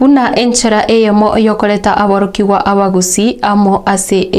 Buna enchera eyemo yokoleta aborokiwa abagusi amo ase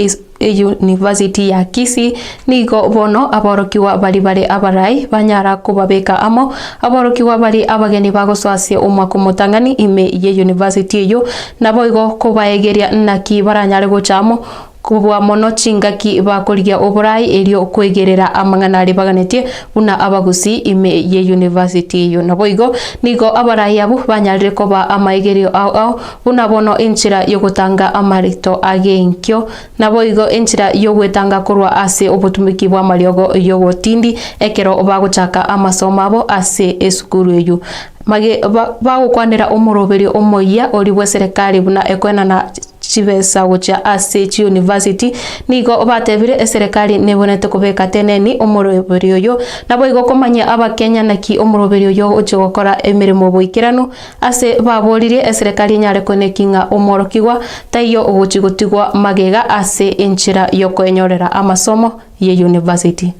University ya Kisii nigo bono aborokiwa bari abarai banyara kubabeka amo aborokiwa bari abageni bagoswasie umwaka mutangani ime ye university eyo nabo igo kubaegeria naki baranyare gochamo kubwa mono chingaki bakorigia oburai elio kwegerera amang'ana baganetie buna abagusi ime ye university yo nabo igo nigo abarai abu banyarire koba amaigerio ao buna bono enchira yo gutanga amarito agenkyo nabo igo enchira yo gwetanga kurwa ase obutumiki bwa mariogo yo gotindi ekero bagochaka amasomo abo ase esukuru eyo mage bagukwanira omoroberio omoya ori bwa serikali buna ekwena na chibesa gocha ase university nigo batebire serikali nebonete kubeka teneni omoroberio yo nabo igo komanya abakenya naki omoroberio yo oche gukora emirimo boikirano ase baborire serikali nyare konekinga omorokiwa taiyo ogochigotigwa magega ase enchira yo kwenyorera amasomo ye university.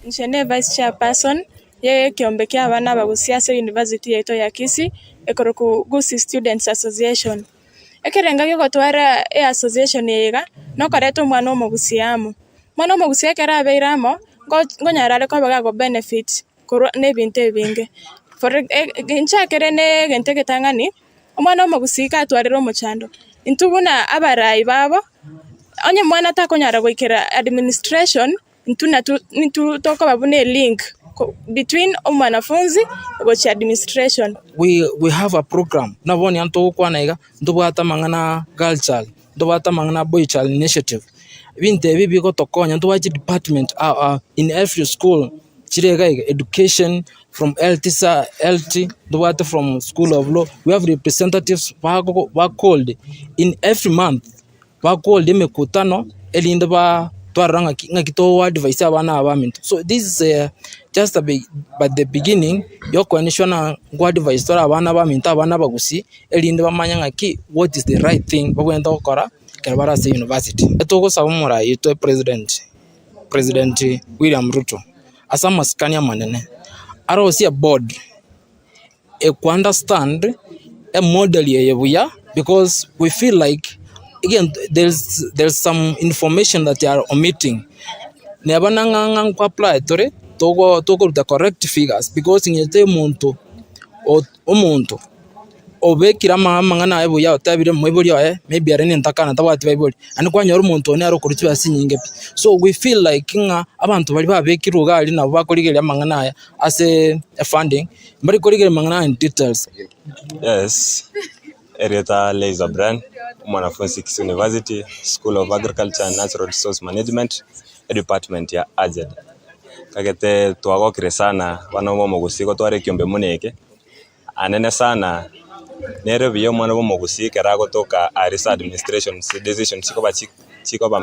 Nchene vice chairperson ye kiombe kia abana bagusia ase university yeto ya Kisii ekoroku Gusii Students Association ekerenga gyo gotwara association yega no kareto mwana omogusiamo mwana omogusia kera abeiramo ngonyarare ko baga go benefit koro ne binte binge for gincha kere ne gente getangani omwana omogusika atwarira omochando intubuna abarai babo onye mwana takonyara goikera administration intu toko babune link between omwanafunzi gochi administration. We have a program naboni anto kwanaiga ndubata mangana girl child ndubata mangana boy child initiative binte bibi ko tokonya ndubachi department in every school chirega education from LT ndubata from school of law. We have representatives were called in every month were called emekutano elinde ba twaranga ngakito advice abana abaminto. So this is just but the beginning yoko nishona ngo advice tora abana abaminto abana bagusi elinde bamanya ngaki what is the right thing bagwenda gukora Kerbara State University. Etoko sabumura yito President William Ruto asama skania manene arosi a board e understand a model yebuya because we feel like again there's some information that they are omitting nebana nganga ko apply tore togo the correct figures because ngete umuntu obekira mangana ebo ya otabire mwibori maybe arene ntakana tabati bayibori ani kwanyora umuntu ne arokuruti basinyinge so we feel like nga abantu bali babekira ugali nabo bakorigeria mangana as a funding bari korigera mangana in details. Yes, Erieta Laser Brand mwanafunzi Kisii University School of Agriculture and Natural Resource Management department ya AJED kagete twagokire sana bano mogusiko tware kiombe muneke anene sana nero biyo mwana bo mogusika ragotoka arisa administration decision chiko ba